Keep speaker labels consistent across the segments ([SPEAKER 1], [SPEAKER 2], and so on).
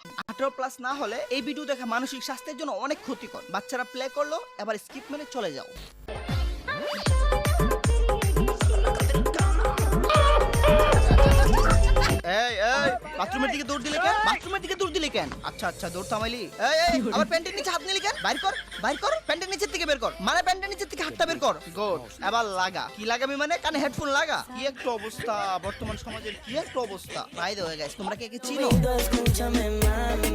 [SPEAKER 1] 18+ না হলে এই ভিডিও দেখা মানসিক স্বাস্থ্যের জন্য অনেক ক্ষতিকর। বাচ্চারা প্লে করলো, এবার স্কিপ মেরে চলে যাও। এই এই বাথরুমের দিকে দৌড় দিলে কেন? বাথরুমের দিকে দৌড় দিলে কেন? আচ্ছা আচ্ছা, দৌড় থামাইলি। এই এই আবার প্যান্টের নিচে হাত নিলি কেন? বাইর কর, বাইর কর, প্যান্টের নিচের থেকে বের কর। মানে প্যান্টের নিচের থেকে হাতটা বের কর। গুড। এবার লাগা। কি লাগাবি মানে? কানে হেডফোন লাগা। কি একটা অবস্থা বর্তমান সমাজের, কি একটা অবস্থা। বাই দ্য ওয়ে গাইস, তোমরা কে কে চিনো?
[SPEAKER 2] Escúchame, mami,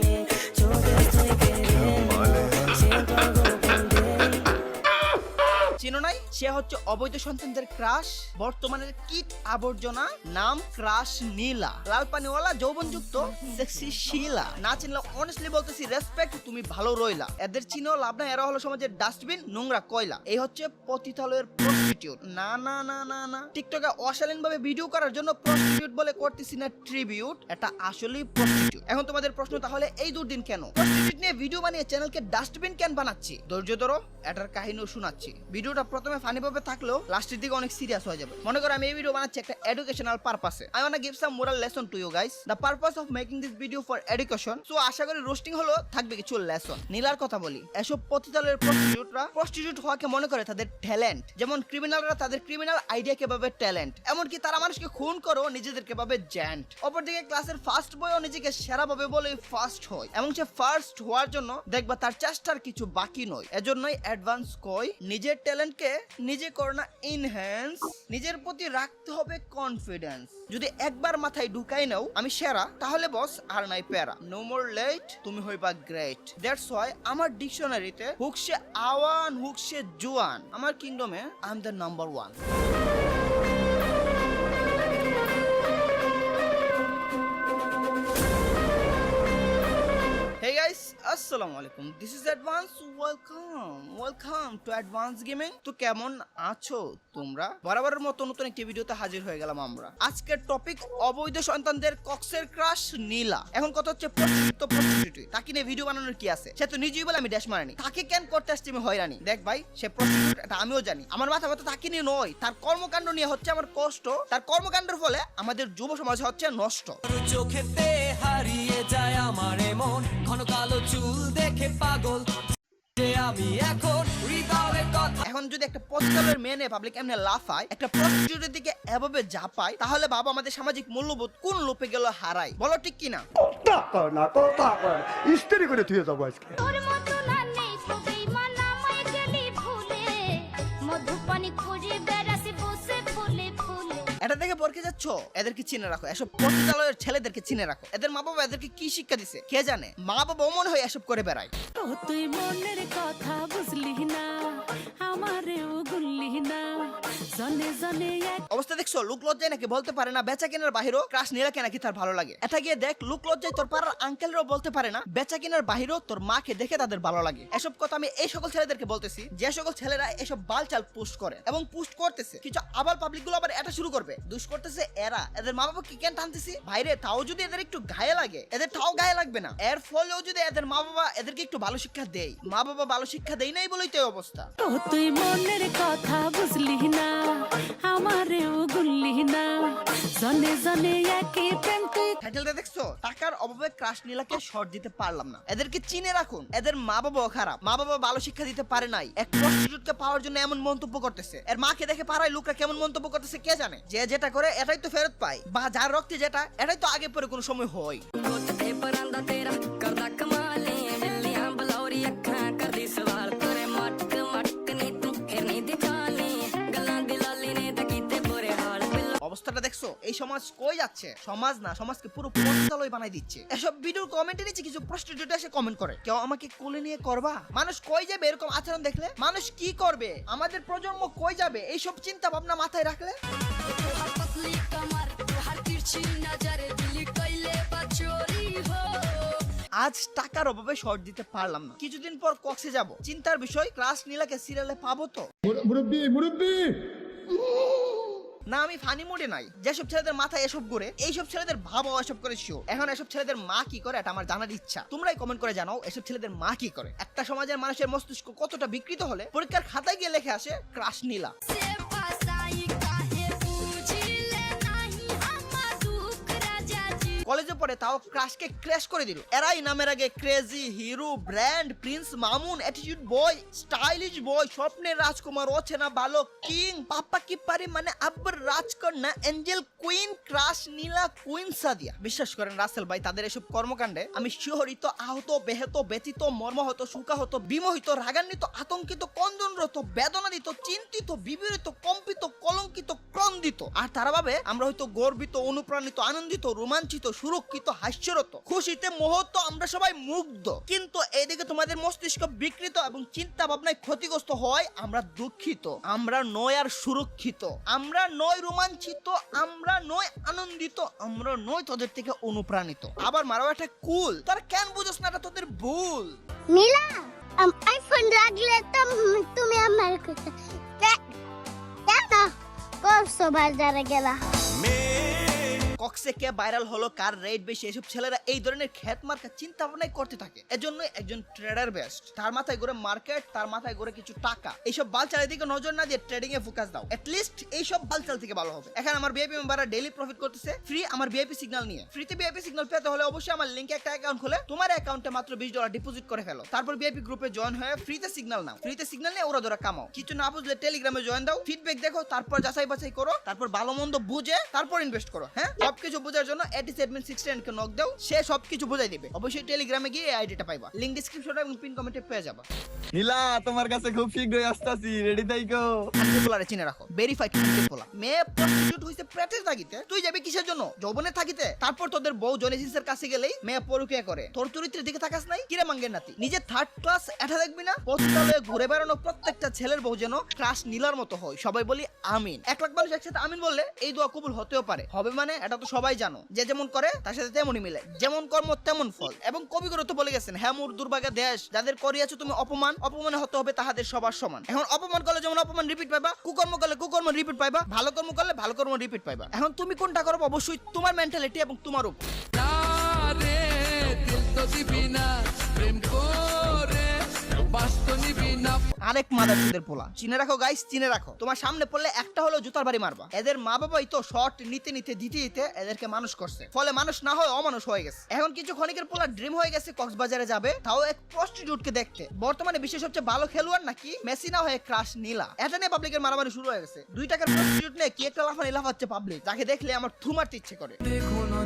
[SPEAKER 2] yo te estoy queriendo. Siento algo por dentro.
[SPEAKER 1] চিনো নাই? সে হচ্ছে অবৈধ সন্তানদের ক্রাশ, বর্তমানের কিট আবর্জনা, নাম ক্রাশ নীলা, লাল পানিওয়ালা, যৌবনযুক্ত, সেক্সি শিলা। না চিনলে অনেস্টলি বলতেছি রেসপেক্ট, তুমি ভালো রইলা। এদের চিনো লাভ না, এরা হলো সমাজের ডাস্টবিন, নোংরা কয়লা। এই হচ্ছে পতিতালয়ের প্রস্টিটিউট। না না না না না, টিকটকে অশালীন ভাবে ভিডিও করার জন্য প্রস্টিটিউট বলে করতেছি না ট্রিবিউট, এটা আসলেই প্রস্টিটিউট। এখন তোমাদের প্রশ্ন, তাহলে এই দুর্দিন কেন প্রস্টিটিউট নিয়ে ভিডিও বানিয়ে চ্যানেলকে ডাস্টবিন কেন বানাচ্ছি? ধৈর্য ধরো, এটার কাহিনীও শোনাচ্ছি। ভিডিওটা প্রথমে ফানি ভাবে থাকলেও লাস্টের দিকে অনেক সিরিয়াস হয়ে যাবে। মনে করো আমি এই ভিডিও বানাচ্ছি একটা এডুকেশনাল পারপাসে। I wanna give some moral lesson to you guys. The purpose of making this video for education. So আশা করি রোস্টিং হলো, থাকবে কিছু লেসন। নীলার কথা বলি, এসব পতিতালয়ের প্রস্টিটিউটরা প্রস্টিটিউট হওয়াকে মনে করে তাদের ট্যালেন্ট। যেমন ক্রিমিনালরা তাদের ক্রিমিনাল আইডিয়া কে ভাবে ট্যালেন্ট, এমনকি তারা মানুষকে খুন করো নিজেদেরকে ভাবে জ্যান্ট। অপরদিকে ক্লাসের ফার্স্ট বয়ও নিজেকে সেরা ভাবে বলে ফার্স্ট হয়, এবং সে ফার্স্ট হওয়ার জন্য দেখবা তার চেষ্টার কিছু বাকি নয়। এজন্যই অ্যাডভান্স কই, নিজের ট্যালেন্টকে নিজে করো না ইনহ্যান্স, নিজের প্রতি রাখতে হবে কনফিডেন্স। যদি একবার মাথায় ঢুকাই নাও আমি সেরা, তাহলে বস আর নাই প্যারা। নো মোর লেট, তুমি হইবা গ্রেট। দ্যাটস ওয়াই আমার ডিকশনারিতে হুক সে আওয়ান, হুক সে জুয়ান, আমার কিংডমে I am the number one. Hey guys, আসসালামু আলাইকুম। This is Advance. Welcome to Advance gaming. তো কেমন আছো তোমরা? বরাবরের মতো নতুন একটি ভিডিওতে হাজির হয়ে গেলাম আমরা। আজকের টপিক অবৈধ সন্তানদের কক্সের ক্রাশ নীলা। এখন কথা হচ্ছে প্রস্টিটিউট, তাকে নিয়ে ভিডিও বানানোর কি আছে? সে তো নিজেই বলে আমি ড্যাশ মারিনি, তাকে কেন করতে আসছি আমি হয়রানি। দেখ ভাই, সে প্রস্টিটিউট এটা আমিও জানি। আমার মাথা ব্যথা তাকে নিয়ে নয়, তার কর্মকাণ্ড নিয়ে হচ্ছে আমার কষ্ট। তার কর্মকাণ্ডের ফলে আমাদের যুব সমাজ হচ্ছে নষ্ট।
[SPEAKER 3] চোখেতে হারিয়ে যায় আমার মন, ঘন কালো চুল দেখে পাগল যে আমি এখন হৃদয়ের কথা।
[SPEAKER 1] এখন যদি একটা পতিতালয়ের মেয়ে নিয়ে পাবলিক এমনি লাফায়, একটা প্রস্টিটিউটের দিকে এভাবে ঝাঁপায়, তাহলে বাবা আমাদের সামাজিক মূল্যবোধ কোন লোপে গেল হারাই? বলো ঠিক কিনা?
[SPEAKER 4] কথা কর ইস্তেরি করে থুয়ে যাবো আজকে।
[SPEAKER 5] তোর মতো না নেই তো বেঈমান, আমায় গেলি ভুলে, মধুপানি খুঁজে বেড়াসি বসে ফুলে ফুলে।
[SPEAKER 1] এটা দেখে বরকে যাচ্ছ? এদেরকে চিনে রাখো, এসব পতিতালয়ের ছেলেদেরকে চিনে রাখো। এদের মা বাবা এদেরকে কি শিক্ষা দিছে কে জানে? মা বাবা মনে হয় এসব করে বেড়ায়।
[SPEAKER 2] তো তুই মনের কথা বুঝলি না, আমারেও গুনলি না, জনে জনে এক
[SPEAKER 1] অবস্থা দেখছো? লোক লজ্জায় নাকি বলতে পারে না বেচা কেনার বাহিরেও ক্রাশ নীলাকে নাকি তার ভালো লাগে। এটা গিয়ে দেখ, লোক লজ্জায় তোর পাড়ার আঙ্কেলরাও বলতে পারে না বেচা কেনার বাহিরেও তোর মাকে দেখে তাদের ভালো লাগে। এসব কথা আমি এই সকল ছেলেদেরকে বলতেছি, যে সকল ছেলেরা এসব বালচাল পোস্ট করে এবং পোস্ট করতেছে। কিছু আবার পাবলিক গুলো আবার এটা শুরু করবে, দুষ করতেছে এরা। এদের মা বাবা কি কেন টানতেছি ভাইরে? তাও যদি এদের একটু গায়ে লাগে, এদের তাও গায়ে লাগবে না। এর ফলেও যদি এদের মা বাবা এদেরকে একটু ভালো শিক্ষা দেয়, মা বাবা ভালো শিক্ষা দেয় নাই বলেই তো এই অবস্থা।
[SPEAKER 2] তো তুই মনের কথা বুঝলি না, আমারেও গুনলি না, জনে জনে একই প্রেম তুই।
[SPEAKER 1] টাইটেলটা দেখছো? টাকার অভাবে ক্রাশ নীলাকে শর্ট দিতে পারলাম না। এদেরকে চিনে রাখুন, এদের মা বাবাও খারাপ। মা বাবা ভালো শিক্ষা দিতে পারে নাই, এক প্রস্টিটিউটকে পাওয়ার জন্য এমন মন্তব্য করতেছে। এর মাকে দেখে পাড়ায় লোকরা কেমন মন্তব্য করতেছে কে জানে? যে যেটা করে এটাই তো ফেরত পায়, বা যার রক্তে যেটা এটাই তো আগে পরে কোনো সময় হয়।
[SPEAKER 2] ਤੇ ਪਰਾਂਦਾ ਤੇਰਾ ਕਰਦਾ ਕਮਾਲੇ, ਬਿੱਲੀਆਂ ਬਲੌਰੀ ਅੱਖਾਂ ਕਰਦੀ ਸਵਾਲ, ਤੇਰੇ ਮਟਕ ਮਟਕ ਨੀ ਤੂੰ ਹਿਰਨੀ ਦਿਖਾ ਲਈ, ਗੱਲਾਂ ਦੀ ਲਾਲੀ ਨੇ ਤਾਂ ਕੀਤੇ ਬੁਰੇ ਹਾਲ।
[SPEAKER 1] অবস্থাটা দেখছো? এই সমাজ কই যাচ্ছে? সমাজ না, সমাজকে পুরো পতিতালয় বানাই দিচ্ছে। এসব ভিডিওর কমেন্টে নিচে কিছু প্রস্টিটিউট এসে কমেন্ট করে, কেউ আমাকে কোলে নিয়ে করবা? মানুষ কই যাবে এরকম আচরণ দেখলে? মানুষ কি করবে? আমাদের প্রজন্ম কই যাবে এইসব চিন্তা ভাবনা মাথায় রাখলে?
[SPEAKER 5] पतली कमर तोहर तिरछी नजर दिल कइले बा चोरी हो।
[SPEAKER 1] আজ টাকার অভাবে শর্ট দিতে পারলাম না, কিছুদিন পর কক্সে যাব। চিন্তার বিষয়, ক্রাশ নীলাকে সিরিয়ালে পাবো তো?
[SPEAKER 4] মুরব্বি
[SPEAKER 1] না, আমি ফানি মোডে নাই। যেসব ছেলেদের মাথায় এসব ঘুরে, এইসব ছেলেদের ভাবও এসব করে শিও। এখন এসব ছেলেদের মা কি করে এটা আমার জানার ইচ্ছা। তোমরাই কমেন্ট করে জানাও এসব ছেলেদের মা কি করে। একটা সমাজের মানুষের মস্তিষ্ক কতটা বিকৃত হলে পরীক্ষার খাতায় গিয়ে লেখে আসে ক্রাশ নীলা।
[SPEAKER 5] से फसाई काहे पूछिले नाही हम दुख राजा जी।
[SPEAKER 1] কলেজে পড়ে তাও ক্রাশকে ক্র্যাশ করে দিল। এরাই নামের আগে crazy, hero, brand, prince Mamun, attitude boy, stylish boy, স্বপ্নের রাজকুমার, অচেনা বালক, কিং, পাপ্পা কি পারি মানে আব্বার রাজকন্যা, এঞ্জেল কুইন, ক্রাশ নীলা, কুইন সাদিয়া। বিশ্বাস করেন রাসেল ভাই, তাদের এসব কর্মকাণ্ডে আমি শিহরিত, আহত, বেহত, ব্যথিত, মর্মাহত, শোকাহত, বিমোহিত, রাগান্বিত, আতঙ্কিত, কন্দনরত, বেদনাদিত, চিন্তিত, বিবৃত, কম্পিত, কলঙ্কিত, ক্রন্দিত। আর তারা ভাবে আমরা হয়তো গর্বিত, অনুপ্রাণিত, আনন্দিত, রোমাঞ্চিত, সুরক্ষিত, হাস্যরত, খুশিতে মুহূর্ত, আমরা সবাই মুগ্ধ। কিন্তু এইদিকে তোমাদের মস্তিষ্ক বিকৃত এবং চিন্তা ভাবনায় ক্ষতিগ্রস্ত হয় আমরা দুঃখিত। আমরা নয় আর সুরক্ষিত, আমরা নয় রোমাঞ্চিত, আমরা নয় আনন্দিত, আমরা নয় তোদের থেকে অনুপ্রাণিত। আবার মারাও একটা কুল, তোরা কেন বুঝোস না এটা তোদের ভুল।
[SPEAKER 5] নীলা আইফোন রাখলে তুমি আমার কথা কেন করছো বাজারে গেলা?
[SPEAKER 1] কক্সে কে ভাইরাল হলো, কার রেট বেশি, এসব ছেলেরা এই ধরনের খেত মার্কা চিন্তা ভাবনাই করতে থাকে। এজন্য একজন ট্রেডার বেস্ট, তার মাথায় ঘুরে মার্কেট, তার মাথায় ঘুরে কিছু টাকা। এইসব বালচালের দিকে নজর না দিয়ে ট্রেডিং এ ফোকাস দাও, এটলিস্ট এইসব বালচাল থেকে ভালো হবে। এখানে আমার ভিআইপি মেম্বাররা ডেইলি প্রফিট করতেছে ফ্রি আমার ভিআইপি সিগন্যাল নিয়ে। ফ্রিতে ভিআইপি সিগন্যাল পেতে হলে অবশ্যই আমার লিংকে একটা অ্যাকাউন্ট খুলে তোমার অ্যাকাউন্টে মাত্র $20 ডিপোজিট করে ফেলো। তারপর ভিআইপি গ্রুপে জয়েন হয়ে ফ্রিতে সিগন্যাল নাও। ফ্রিতে সিগন্যাল নিয়ে ওরা ধরা কামাও। কিছু না বুঝলে টেলিগ্রামে জয়েন দাও, ফিডব্যাক দেখো, তারপর যাচাই বাছাই করো, তারপর ভালো মন্দ বুঝে তারপর ইনভেস্ট করো। হ্যাঁ, সবকিছু বোঝার জন্য @admin16 কে নক দাও, সে সবকিছু বুঝাই দিবে। অবশ্যই টেলিগ্রামে গিয়ে এই আইডিটা পাইবা, লিংক ডেসক্রিপশনে এবং পিন কমেন্টে পেয়ে যাবা।
[SPEAKER 6] নীলা তোমার কাছে খুব শীঘ্রই আসতাছি, রেডি থাইকো।
[SPEAKER 1] হান্ড্রেড চিনে রাখো, ভেরিফাইড পোলা। মেয়ে প্রস্টিটিউট হইছে প্রেটের থাকিতে, তুই যাবি কিসের জন্য? যৌবনে থাকিতে। তারপর তোদের বউ জেনেসিসের কাছে গেলেই মেয়ে পরকিয়া করে। তোর চরিত্রের দিকে তাকাস নাই? কিরে মাঙ্গের নাতি, নিজে থার্ড ক্লাস এটা দেখবি না? পথে ঘুরে বেড়ানো প্রত্যেকটা ছেলের বউ যেন ক্রাশ নীলার মতো হয়। সবাই বলি আমিন। 1 লাখ মানুষ একসাথে আমিন বললে এই দোয়া কবুল হতেও পারে। হবে মানে এটা তো সবাই জানো, যে যেমন করে তার সাথে তেমনই মিলে, যেমন কর্ম তেমন ফল। এবং কবিগুরু তো বলে গেছেন, হ্যাঁ মোর দুর্ভাগা দেশ, যাদের করিয়াছো তুমি অপমান, অপমানে হতে হবে তাহাদের সবার সমান। এখন অপমান করলে যেমন অপমান রিপিট পাইবা, কুকর্ম করলে কুকর্ম রিপিট পাইবা, ভালো কর্ম করলে ভালো কর্ম রিপিট পাইবা। এখন তুমি কোনটা করবে অবশ্যই তোমার মেন্টালিটি এবং তোমার উপর।
[SPEAKER 3] রে দিল তো দিবি না, প্রেম করে বাস্ত নিবি না।
[SPEAKER 1] আরেক মাদারচোদের পোলা, চিনে রাখো গাইস, চিনে রাখো। তোমার সামনে পড়লে একটা হলো জুতার বাড়ি মারবা। এদের মা বাবাই তো শর্ট নিতে নিতে দিতে দিতে এদেরকে মানুষ করছে, ফলে মানুষ না হয় অমানুষ হয়ে গেছে। এখন কিছু ক্ষণিকের পোলা ড্রিম হয়ে গেছে কক্সবাজারে যাবে, তাও এক প্রস্টিটিউটকে দেখতে। বর্তমানে বিশ্বের সবচেয়ে ভালো খেলোয়াড় নাকি মেসি না হয়ে ক্রাশ নীলা। এটা নিয়ে পাবলিকের মারামারি শুরু হয়ে গেছে। 2 টাকার প্রস্টিটিউট নিয়ে কি একটা লাফানি লাফাচ্ছে পাবলিক, যাকে দেখলে আমার থু মারতে ইচ্ছে করে।
[SPEAKER 3] দেখো না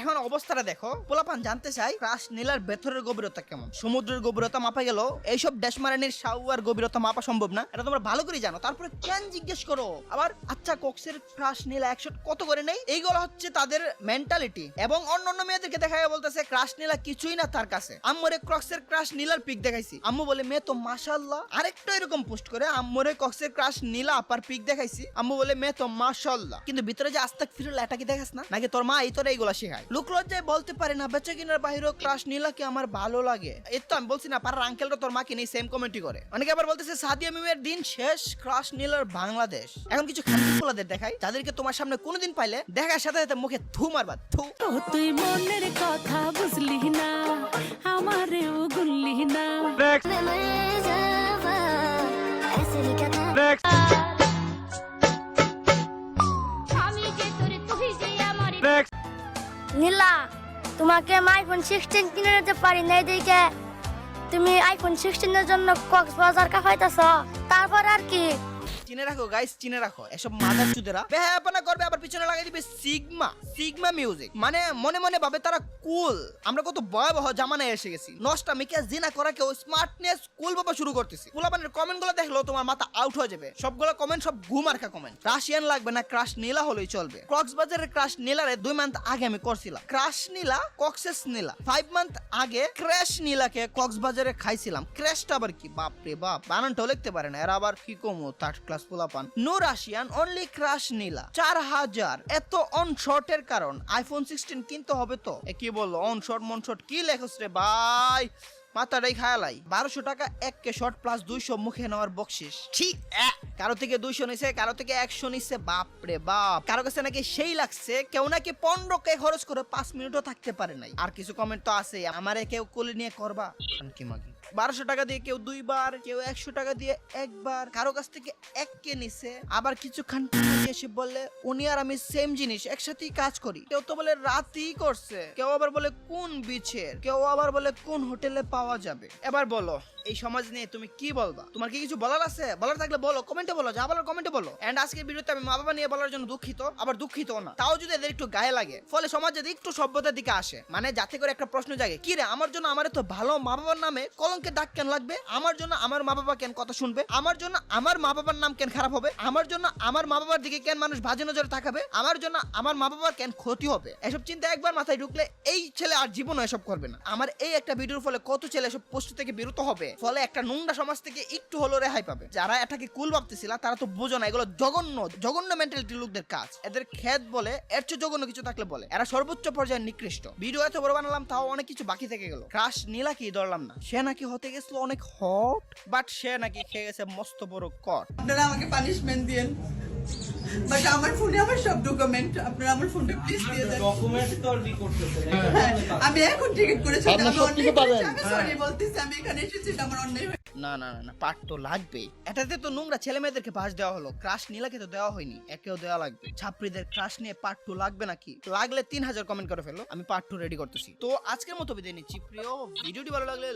[SPEAKER 1] এখন অবস্থাটা দেখো, পোলাপান জানতে চাই ক্রাশ নীলার ভেতরের গভীরতা কেমন। সমুদ্রের গভীরতা মাপা গেল, এইসব ড্যাশমারানির শাওয়ার গভীরতা মাপা সম্ভব না, এটা তোমরা ভালো করে জানো। তারপরে কেন জিজ্ঞেস করো আবার? আচ্ছা কক্সের ক্রাশ নীলা 100 কত করে নেই? এইগুলো হচ্ছে তাদের মেন্টালিটি। এবং অন্যান্য মেয়েদেরকে দেখায় বলতেছে ক্রাশ নীলা কিছুই না তার কাছে। আম্মুরে কক্সের ক্রাশ নীলার পিক দেখাইছি, আম্মু বলে মেয়ে তো মাশাআল্লাহ। আরেকটা এরকম পোস্ট করে আম্মুরে কক্সের ক্রাশ নীলা আপার পিক দেখাইছি, আম্মু বলে মেয়ে তো মাশাআল্লাহ। কিন্তু ভিতরে যে আস্তাক ফিরুল এটা কি দেখাস না? নাকি তোর মা এই তোরা এইগুলা শেখায়? লোক লজ্জায় বলতে পারে না বেচা কিনার বাহিরেও ক্রাশ নীলাকে আমার ভালো লাগে। এই তো আমি বলছি না, পাড়ার আঙ্কেলটা তোর মাকে নেই সেম কমেন্টই করে। অনেকে আবার বলতেছে সাদিয়া মিমের দিন শেষ, ক্রাশ নীলার বাংলাদেশ। এখন কিছু খানকি পোলাদের দেখাই, যাদেরকে তোমার সামনে কোনোদিন পাইলে দেখার সাথে সাথে মুখে থু মারবা, থু।
[SPEAKER 7] তুই মনের কথা বুঝলি না, আমারেও গুনলি না।
[SPEAKER 5] আমি যে তোর তুই যে আমার।
[SPEAKER 8] নীলা তোমাকে আমি আইফোন 16 কিনে দিতে পারি না, দেখে তুমি আইফোন 16 এর জন্য কক্সবাজার কাফাইতাছ। তারপর আর কি?
[SPEAKER 1] চিনে রাখো গাইস, চিনে রাখো, এসব মাদারচোদেরা বেহায়াপনা করবে আবার পিছনে লাগাই দিবে সিগমা মিউজিক। মানে মনে মনে ভাবে তারা কুল। আমরা কত ভয়াবহ জামানায় এসে গেছি। নষ্টামিকে জিনা করা কেউ স্মার্টনেস কুল বাবা শুরু করতেছি। পোলাপানের কমেন্ট গুলো দেখলো তোমার মাথা আউট হয়ে যাবে। সবগুলো কমেন্ট সব ঘুমারখা কমেন্ট। রাশিয়ান লাগবে না, ক্রাশ নীলা হলেই চলবে। কক্সবাজারের ক্রাশ নীলারে 2 মান্থ আগে আমি করছিলাম। ক্রাশ নীলা কক্সেস নীলা 5 মান্থ আগে ক্র্যাশ নীলাকে কক্সবাজারে খাইছিলাম। ক্র্যাশটা আবার কি? বাপ রে বাপ, বানানটাও লিখতে পারে না এরা, আবার কি কমো থার্ড ক্লাস পোলাপান। নো রাশিয়ান, অনলি ক্রাশ নীলা 4000। এত অন শর্টের কারণ আইফোন 16 কিনতে হবে তো। কি বললো অন শর্ট মন শর্ট কি লেখস রে ভাই, মাথাটাই খায়ালাই। 1200 টাকা 1 কে শর্ট প্লাস 200 মুখে নেওয়ার বকশিস। ঠিক কারো থেকে 200 নিছে, কারো থেকে 100 নিছে। বাপ রে বাপ, কারো কাছে নাকি সেই লাগছে, কেউ নাকি 15 কে খরচ করে 5 মিনিটও থাকতে পারে নাই। আর কিছু কমেন্ট তো আছে, আমারে কেউ কোলে নিয়ে করবা কি মাগি। 1200 টাকা দিয়ে কেউ 2 বার, কেউ 100 টাকা দিয়ে 1 বার, কারো কাছ থেকে 1K নিছে। আবার কিছুক্ষণ পরে এসে বলে উনি আর আমি সেম জিনিস একসাথেই কাজ করি। কেউ তো বলে রাতেই করছে, কেউ আবার বলে কোন বিচের, কেউ আবার বলে কোন হোটেলে পাওয়া যাবে। এবার বলো এই সমাজ নিয়ে তুমি কি বলবা? তোমার কি কিছু বলার আছে? বলার থাকলে বলো, কমেন্টে বলো, যা বলার কমেন্টে বলো। এন্ড আজকের ভিডিওতে আমি মা বাবা নিয়ে বলার জন্য দুঃখিত, আবার দুঃখিত না, তাও যদি এদের একটু গায়ে লাগে, ফলে সমাজ যদি একটু সভ্যতার দিকে আসে, মানে যাতে করে একটা প্রশ্ন জাগে, কি রে আমার জন্য আমার তো ভালো মা বাবার নামে কলঙ্কের দাগ কেন লাগবে? আমার জন্য আমার মা বাবা কেন কথা শুনবে? আমার জন্য আমার মা বাবার নাম কেন খারাপ হবে? আমার জন্য আমার মা বাবার দিকে কেন মানুষ বাজে নজরে তাকাবে? আমার জন্য আমার মা বাবার কেন ক্ষতি হবে? এসব চিন্তা একবার মাথায় ঢুকলে এই ছেলে আর জীবনও এসব করবে না। আমার এই একটা ভিডিওর ফলে কত ছেলে এসব পোস্ট থেকে বিরত হবে, ফলে একটা নোংরা সমাজ থেকে একটু হলো রেহাই পাবে। যারা এটাকে কুল ভাবতেছিল তারা তো বোঝো না, এগুলো জঘন্য জঘন্য মেন্টালিটি লোকদের কাজ। এদের খেত বলে এর চেয়ে জঘন্য কিছু থাকলে বলে, এরা সর্বোচ্চ পর্যায়ে নিকৃষ্ট। ভিডিও এত বড় বানালাম, তাও অনেক কিছু বাকি থেকে গেল। ক্রাশ নীলা কি ধরলাম না, সে নাকি হতে গেছিল অনেক হট, বাট সে নাকি খেয়ে গেছে মস্ত বড় কট।
[SPEAKER 9] আপনারা আমাকে পানিশমেন্ট দিয়েন, বাট আমার ফোনে আমার সব ডকুমেন্ট, আপনারা আমার ফোনটা প্লিজ দিয়ে দেন।
[SPEAKER 6] ডকুমেন্ট তো আর করতেছে
[SPEAKER 9] হ্যাঁ, আমি এখন টিকিট করেছি, আমি অন্যায় করেছি, আমি সরি বলতেছি, আমি এখানে এসেছি, এটা আমার অন্যায় হয়েছে।
[SPEAKER 1] না না না না, পাট তো লাগবেই। এটাতে তো নোংরা ছেলে মেয়েদেরকে পাস দেওয়া হলো, ক্রাশ নীলাকে তো দেওয়া হয়নি, একেও দেওয়া লাগবে। ছাত্রীদের ক্রাশ নিয়ে পার্ট 2 লাগবে নাকি? লাগলে 3000 কমেন্ট করে ফেলো, আমি পার্ট 2 রেডি করতেছি। তো আজকের মতো বিদায় নিচ্ছি প্রিয়। ভিডিওটি ভালো লাগলে